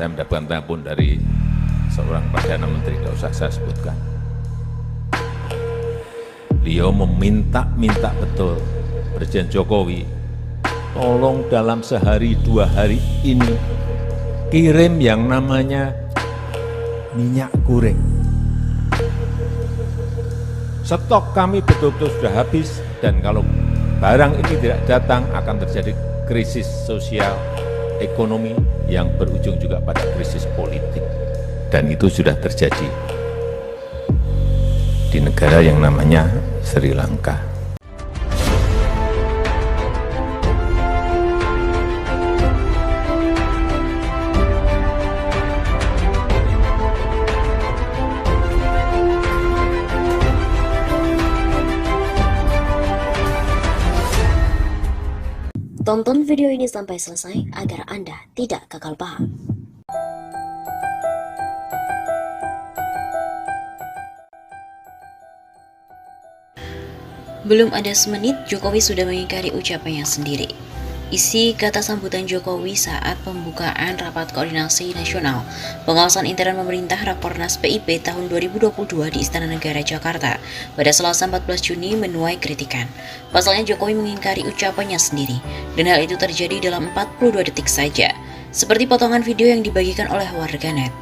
Saya mendapatkan telepon dari seorang Perdana Menteri, tidak usah saya sebutkan. Beliau meminta betul Presiden Jokowi, tolong dalam sehari 2 hari ini kirim yang namanya minyak goreng. Stok kami betul-betul sudah habis, dan kalau barang ini tidak datang akan terjadi krisis sosial, ekonomi yang berujung juga pada krisis politik. Dan itu sudah terjadi di negara yang namanya Sri Lanka. Tonton video ini sampai selesai agar Anda tidak gagal paham. Belum ada semenit, Jokowi sudah mengingkari ucapannya sendiri. Isi kata sambutan Jokowi saat pembukaan Rapat Koordinasi Nasional Pengawasan Intern Pemerintah Rakornas PIP tahun 2022 di Istana Negara Jakarta pada Selasa 14 Juni menuai kritikan. Pasalnya Jokowi mengingkari ucapannya sendiri, dan hal itu terjadi dalam 42 detik saja, seperti potongan video yang dibagikan oleh warganet.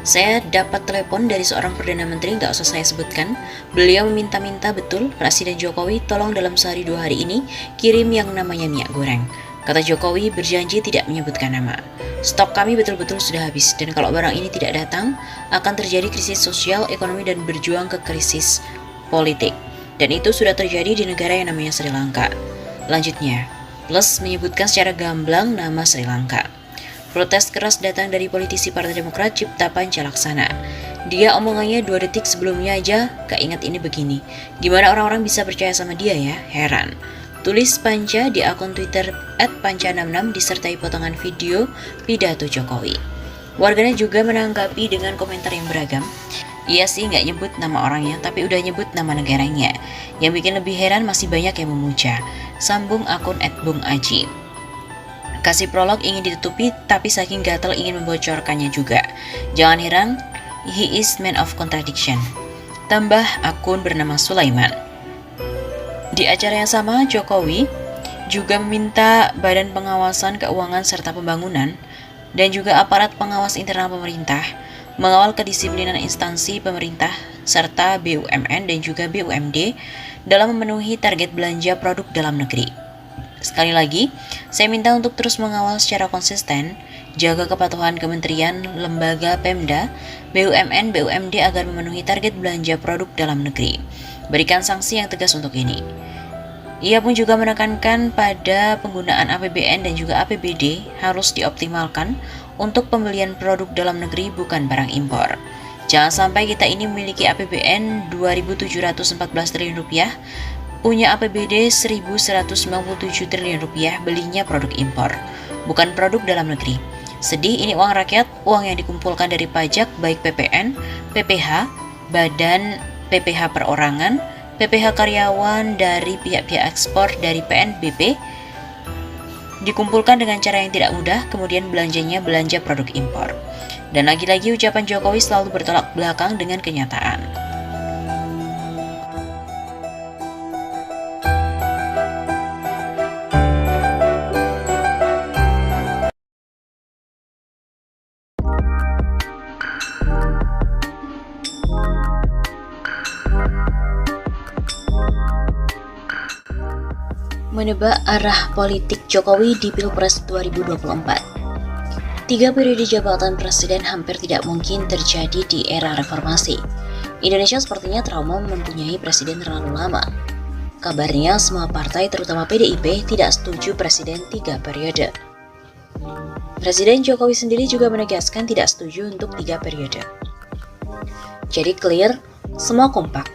Saya dapat telepon dari seorang Perdana Menteri, nggak usah saya sebutkan. Beliau meminta-minta betul Presiden Jokowi tolong dalam sehari 2 hari ini kirim yang namanya minyak goreng. Kata Jokowi berjanji tidak menyebutkan nama. Stok kami betul-betul sudah habis, dan kalau barang ini tidak datang akan terjadi krisis sosial, ekonomi, dan berjuang ke krisis politik. Dan itu sudah terjadi di negara yang namanya Sri Lanka. Lanjutnya, plus menyebutkan secara gamblang nama Sri Lanka. Protes keras datang dari politisi Partai Demokrat Cipta Panca Laksana. Dia omongannya 2 detik sebelumnya aja gak ingat ini begini. Gimana orang-orang bisa percaya sama dia ya? Heran. Tulis Panca di akun Twitter @panca66 disertai potongan video pidato Jokowi. Warganet juga menanggapi dengan komentar yang beragam. Iya sih nggak nyebut nama orangnya, tapi udah nyebut nama negaranya. Yang bikin lebih heran masih banyak yang memuja. Sambung akun @bungaji. Kasih prolog ingin ditutupi, tapi saking gatel ingin membocorkannya juga. Jangan heran, he is man of contradiction. Tambah akun bernama Sulaiman. Di acara yang sama, Jokowi juga meminta Badan Pengawasan Keuangan serta Pembangunan dan juga aparat pengawas internal pemerintah mengawal kedisiplinan instansi pemerintah serta BUMN dan juga BUMD dalam memenuhi target belanja produk dalam negeri. Sekali lagi, saya minta untuk terus mengawal secara konsisten, jaga kepatuhan kementerian, lembaga, Pemda, BUMN, BUMD agar memenuhi target belanja produk dalam negeri. Berikan sanksi yang tegas untuk ini. Ia pun juga menekankan pada penggunaan APBN dan juga APBD harus dioptimalkan untuk pembelian produk dalam negeri bukan barang impor. Jangan sampai kita ini memiliki APBN 2.714 triliun rupiah, punya APBD 1.197 triliun rupiah, belinya produk impor, bukan produk dalam negeri. Sedih, ini uang rakyat, uang yang dikumpulkan dari pajak baik PPN, PPH, badan PPH perorangan, PPH karyawan dari pihak-pihak ekspor dari PNBP, dikumpulkan dengan cara yang tidak mudah, kemudian belanjanya belanja produk impor. Dan lagi-lagi ucapan Jokowi selalu bertolak belakang dengan kenyataan. Menebak arah politik Jokowi di Pilpres 2024. 3 periode jabatan presiden hampir tidak mungkin terjadi di era reformasi. Indonesia sepertinya trauma mempunyai presiden terlalu lama. Kabarnya semua partai terutama PDIP tidak setuju presiden 3 periode. Presiden Jokowi sendiri juga menegaskan tidak setuju untuk 3 periode. Jadi clear, semua kompak.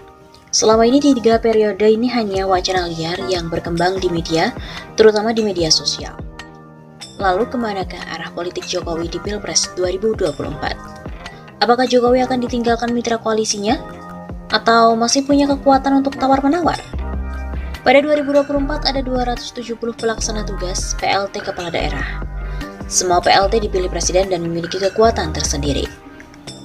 Selama ini di 3 periode ini hanya wacana liar yang berkembang di media, terutama di media sosial. Lalu kemanakah arah politik Jokowi di Pilpres 2024? Apakah Jokowi akan ditinggalkan mitra koalisinya? Atau masih punya kekuatan untuk tawar-menawar? Pada 2024 ada 270 pelaksana tugas PLT Kepala Daerah. Semua PLT dipilih presiden dan memiliki kekuatan tersendiri.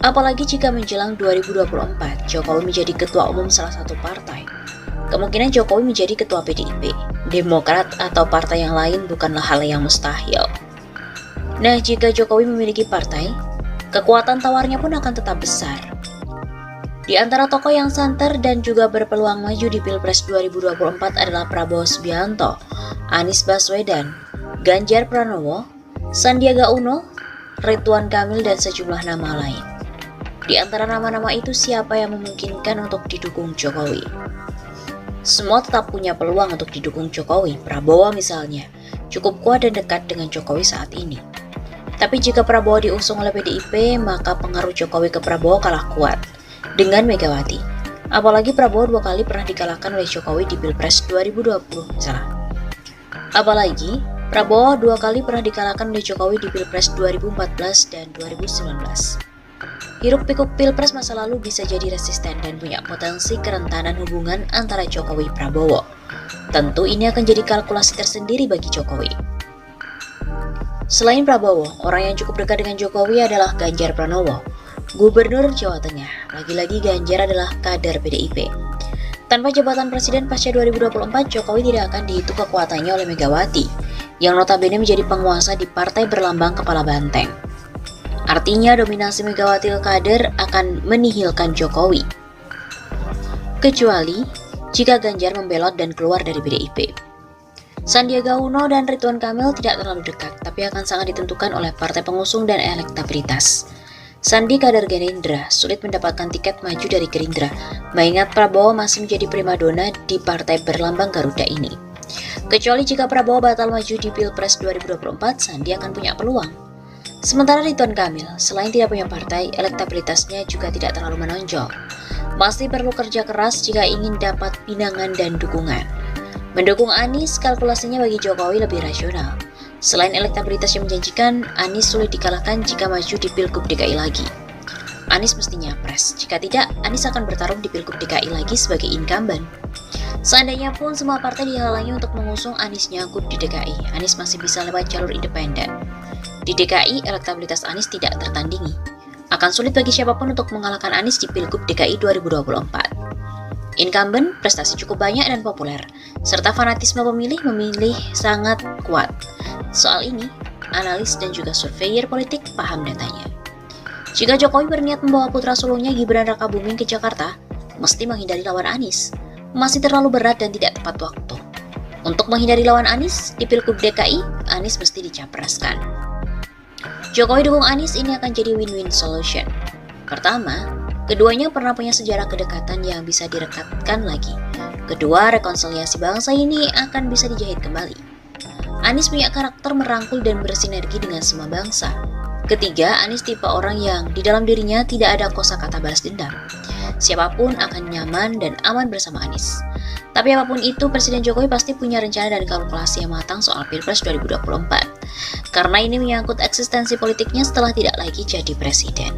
Apalagi jika menjelang 2024, Jokowi menjadi ketua umum salah satu partai. Kemungkinan Jokowi menjadi ketua PDIP, Demokrat, atau partai yang lain bukanlah hal yang mustahil. Nah, jika Jokowi memiliki partai, kekuatan tawarnya pun akan tetap besar. Di antara tokoh yang santer dan juga berpeluang maju di Pilpres 2024 adalah Prabowo Subianto, Anies Baswedan, Ganjar Pranowo, Sandiaga Uno, Ridwan Kamil, dan sejumlah nama lain. Di antara nama-nama itu, siapa yang memungkinkan untuk didukung Jokowi? Semua tetap punya peluang untuk didukung Jokowi. Prabowo misalnya, cukup kuat dan dekat dengan Jokowi saat ini. Tapi jika Prabowo diusung oleh PDIP, maka pengaruh Jokowi ke Prabowo kalah kuat dengan Megawati. Apalagi Prabowo 2 kali pernah dikalahkan oleh Jokowi di Pilpres 2020 misalnya. Apalagi Prabowo 2 kali pernah dikalahkan oleh Jokowi di Pilpres 2014 dan 2019. Hiruk pikuk Pilpres masa lalu bisa jadi resisten dan punya potensi kerentanan hubungan antara Jokowi Prabowo. Tentu ini akan jadi kalkulasi tersendiri bagi Jokowi. Selain Prabowo, orang yang cukup dekat dengan Jokowi adalah Ganjar Pranowo, Gubernur Jawa Tengah. Lagi-lagi Ganjar adalah kader PDIP. Tanpa jabatan presiden pasca 2024, Jokowi tidak akan dihitung kekuatannya oleh Megawati, yang notabene menjadi penguasa di partai berlambang kepala banteng. Artinya dominasi Megawati ke kader akan menihilkan Jokowi. Kecuali jika Ganjar membelot dan keluar dari PDIP. Sandiaga Uno dan Ridwan Kamil tidak terlalu dekat, tapi akan sangat ditentukan oleh partai pengusung dan elektabilitas. Sandi kader Gerindra sulit mendapatkan tiket maju dari Gerindra, mengingat Prabowo masih menjadi primadona di partai berlambang Garuda ini. Kecuali jika Prabowo batal maju di Pilpres 2024, Sandi akan punya peluang. Sementara Ridwan Kamil, selain tidak punya partai, elektabilitasnya juga tidak terlalu menonjol. Masih perlu kerja keras jika ingin dapat pinangan dan dukungan. Mendukung Anies, kalkulasinya bagi Jokowi lebih rasional. Selain elektabilitas yang menjanjikan, Anies sulit dikalahkan jika maju di Pilgub DKI lagi. Anies mesti nyapres, jika tidak, Anies akan bertarung di Pilgub DKI lagi sebagai incumbent. Seandainya pun semua partai dihalangi untuk mengusung Anies nyagup di DKI, Anies masih bisa lewat jalur independen. Di DKI, elektabilitas Anies tidak tertandingi. Akan sulit bagi siapapun untuk mengalahkan Anies di Pilgub DKI 2024. Incumbent, prestasi cukup banyak dan populer, serta fanatisme pemilih sangat kuat. Soal ini, analis dan juga surveyor politik paham datanya. Jika Jokowi berniat membawa putra sulungnya Gibran Rakabuming ke Jakarta, mesti menghindari lawan Anies. Masih terlalu berat dan tidak tepat waktu. Untuk menghindari lawan Anies, di Pilgub DKI, Anies mesti dicapreskan. Jokowi dukung Anies, ini akan jadi win-win solution. Pertama, keduanya pernah punya sejarah kedekatan yang bisa direkatkan lagi. Kedua, rekonsiliasi bangsa ini akan bisa dijahit kembali. Anies punya karakter merangkul dan bersinergi dengan semua bangsa. Ketiga, Anies tipe orang yang di dalam dirinya tidak ada kosakata balas dendam. Siapapun akan nyaman dan aman bersama Anies. Tapi apapun itu, Presiden Jokowi pasti punya rencana dan kalkulasi yang matang soal Pilpres 2024. Karena ini menyangkut eksistensi politiknya setelah tidak lagi jadi presiden.